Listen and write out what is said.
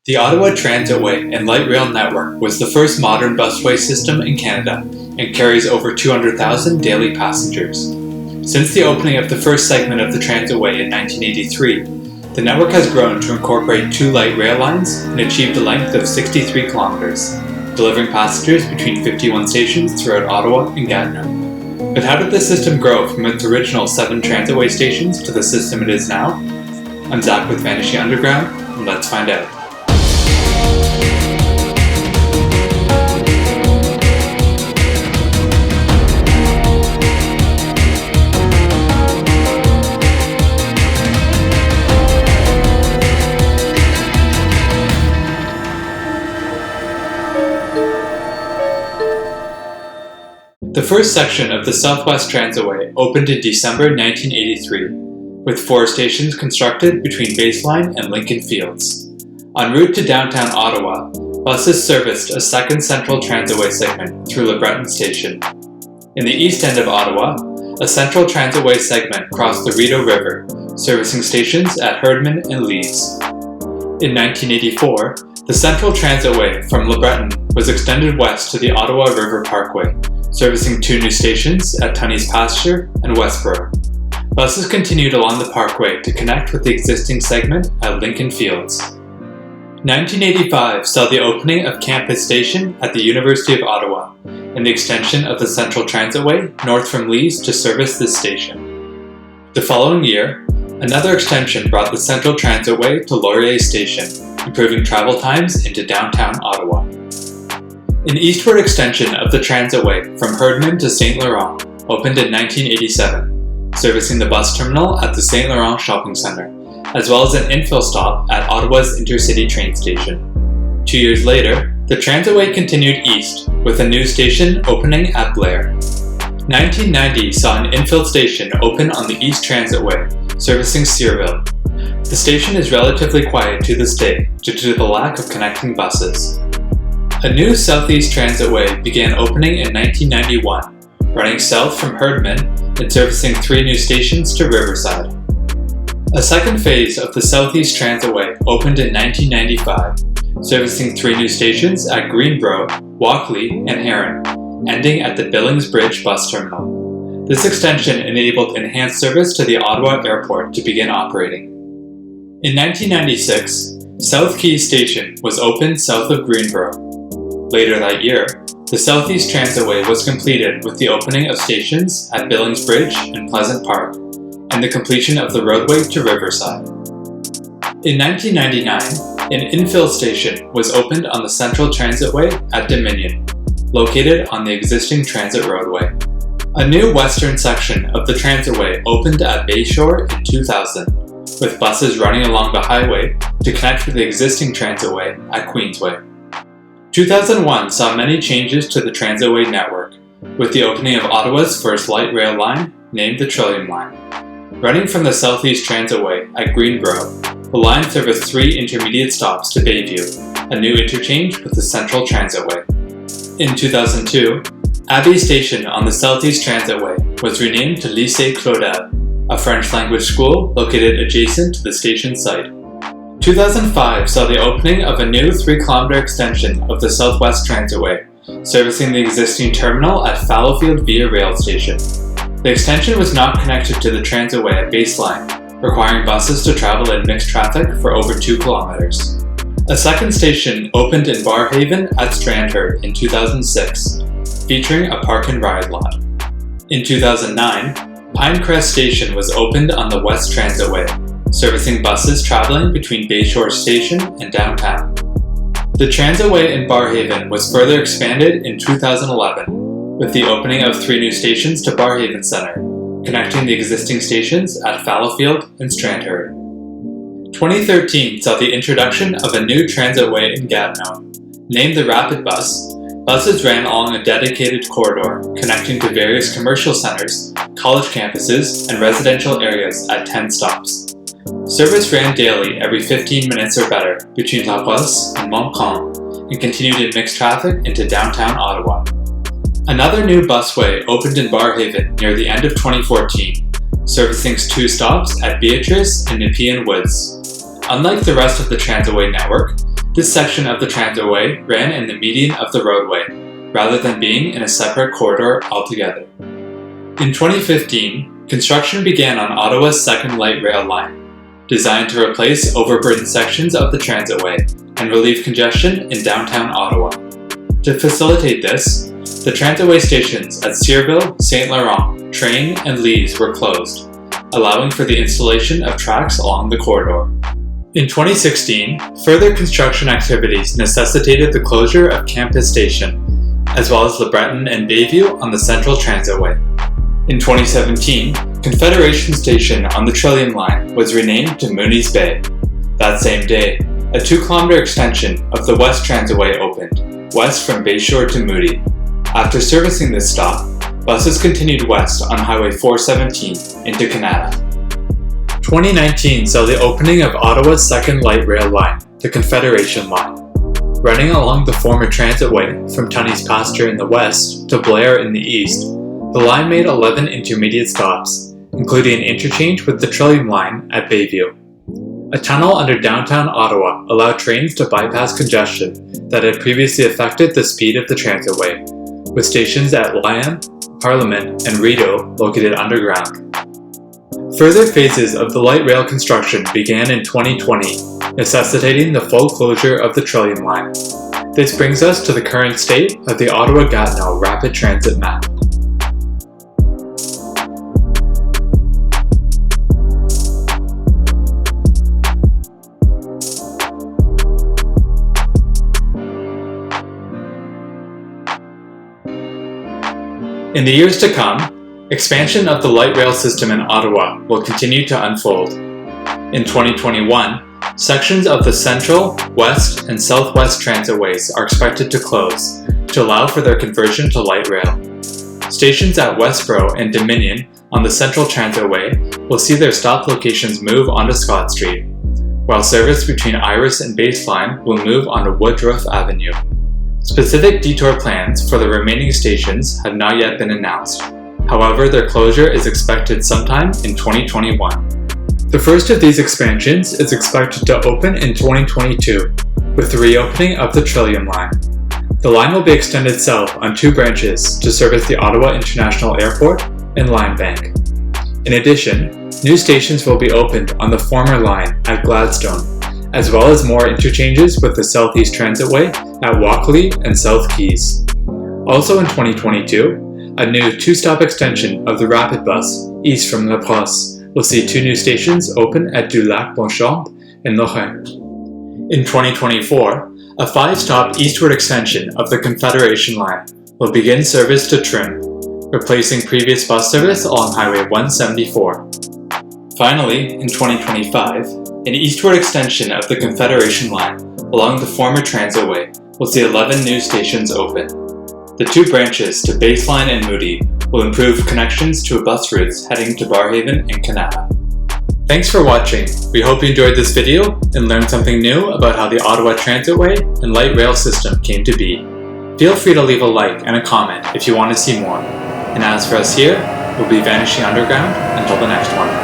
The Ottawa Transitway and light rail network was the first modern busway system in Canada and carries over 200,000 daily passengers. Since the opening of the first segment of the Transitway in 1983, the network has grown to incorporate 2 light rail lines and achieved a length of 63 kilometres, delivering passengers between 51 stations throughout Ottawa and Gatineau. But how did the system grow from its original 7 Transitway stations to the system it is now? I'm Zach with Vanishing Underground, and let's find out. The first section of the Southwest Transitway opened in December 1983, with 4 stations constructed between Baseline and Lincoln Fields. En route to downtown Ottawa, buses serviced a second Central Transitway segment through Le Breton Station. In the east end of Ottawa, a Central Transitway segment crossed the Rideau River, servicing stations at Herdman and Leeds. In 1984, the Central Transitway from Le Breton was extended west to the Ottawa River Parkway, servicing 2 new stations at Tunney's Pasture and Westboro. Buses continued along the parkway to connect with the existing segment at Lincoln Fields. 1985 saw the opening of Campus Station at the University of Ottawa and the extension of the Central Transitway north from Leeds to service this station. The following year, another extension brought the Central Transitway to Laurier Station, improving travel times into downtown Ottawa. An eastward extension of the Transitway from Herdman to St. Laurent opened in 1987, servicing the bus terminal at the St. Laurent Shopping Centre, as well as an infill stop at Ottawa's Intercity train station. 2 years later, the Transitway continued east, with a new station opening at Blair. 1990 saw an infill station open on the East Transitway, servicing Searville. The station is relatively quiet to this day due to the lack of connecting buses. A new Southeast Transitway began opening in 1991, running south from Herdman and servicing 3 new stations to Riverside. A second phase of the Southeast Transitway opened in 1995, servicing 3 new stations at Greenboro, Walkley, and Heron, ending at the Billings Bridge bus terminal. This extension enabled enhanced service to the Ottawa Airport to begin operating. In 1996, South Quay Station was opened south of Greenboro. Later that year, the Southeast Transitway was completed with the opening of stations at Billings Bridge and Pleasant Park, and the completion of the roadway to Riverside. In 1999, an infill station was opened on the Central Transitway at Dominion, located on the existing transit roadway. A new western section of the Transitway opened at Bayshore in 2000, with buses running along the highway to connect with the existing Transitway at Queensway. 2001 saw many changes to the Transitway network, with the opening of Ottawa's first light rail line, named the Trillium Line. Running from the Southeast Transitway at Greenboro, the line serviced 3 intermediate stops to Bayview, a new interchange with the Central Transitway. In 2002, Abbey Station on the Southeast Transitway was renamed to Lycée Claudel, a French-language school located adjacent to the station site. 2005 saw the opening of a new 3-kilometre extension of the Southwest Transitway, servicing the existing terminal at Fallowfield Via Rail Station. The extension was not connected to the Transitway at Baseline, requiring buses to travel in mixed traffic for over 2 kilometres. A second station opened in Barrhaven at Strandherd in 2006, featuring a park and ride lot. In 2009, Pinecrest Station was opened on the West Transitway, servicing buses traveling between Bayshore Station and downtown. The Transitway in Barrhaven was further expanded in 2011, with the opening of 3 new stations to Barrhaven Centre, connecting the existing stations at Fallowfield and Strandherd. 2013 saw the introduction of a new Transitway in Gatineau. Named the Rapibus, buses ran along a dedicated corridor connecting to various commercial centres, college campuses, and residential areas at 10 stops. Service ran daily every 15 minutes or better between La Poste and Montcalm and continued in mixed traffic into downtown Ottawa. Another new busway opened in Barrhaven near the end of 2014, servicing 2 stops at Beatrice and Nepean Woods. Unlike the rest of the Transitway network, This section of the transitway ran in the median of the roadway, rather than being in a separate corridor altogether. In 2015, construction began on Ottawa's second light rail line, designed to replace overburdened sections of the transitway and relieve congestion in downtown Ottawa. To facilitate this, the transitway stations at Searville, St. Laurent, Train, and Lees were closed, allowing for the installation of tracks along the corridor. In 2016, further construction activities necessitated the closure of Campus Station, as well as LeBreton and Bayview on the Central Transitway. In 2017, Confederation Station on the Trillium Line was renamed to Mooney's Bay. That same day, a 2-kilometre extension of the West Transitway opened, west from Bayshore to Moody. After servicing this stop, buses continued west on Highway 417 into Canada. 2019 saw the opening of Ottawa's second light rail line, the Confederation Line. Running along the former transitway from Tunney's Pasture in the west to Blair in the east, the line made 11 intermediate stops, including an interchange with the Trillium Line at Bayview. A tunnel under downtown Ottawa allowed trains to bypass congestion that had previously affected the speed of the transitway, with stations at Lyon, Parliament, and Rideau located underground. Further phases of the light rail construction began in 2020, necessitating the full closure of the Trillium Line. This brings us to the current state of the Ottawa-Gatineau Rapid Transit map. In the years to come, expansion of the light rail system in Ottawa will continue to unfold. In 2021, sections of the Central, West, and Southwest transitways are expected to close to allow for their conversion to light rail. Stations at Westboro and Dominion on the Central Transitway will see their stop locations move onto Scott Street, while service between Iris and Baseline will move onto Woodruff Avenue. Specific detour plans for the remaining stations have not yet been announced. However, their closure is expected sometime in 2021. The first of these expansions is expected to open in 2022, with the reopening of the Trillium Line. The line will be extended south on 2 branches to service the Ottawa International Airport and Limebank. In addition, new stations will be opened on the former line at Gladstone, as well as more interchanges with the Southeast Transitway at Walkley and South Keys. Also in 2022, a new 2-stop extension of the Rapidbus east from La Brosse will see 2 new stations open at Du Lac-Bonchamp and Lorraine. In 2024, a 5-stop eastward extension of the Confederation Line will begin service to Trim, replacing previous bus service along Highway 174. Finally, in 2025, an eastward extension of the Confederation Line along the former transitway will see 11 new stations open. The 2 branches to Baseline and Moody will improve connections to bus routes heading to Barrhaven and Canada. Thanks for watching. We hope you enjoyed this video and learned something new about how the Ottawa Transitway and light rail system came to be. Feel free to leave a like and a comment if you want to see more. And as for us here, we'll be vanishing underground until the next one.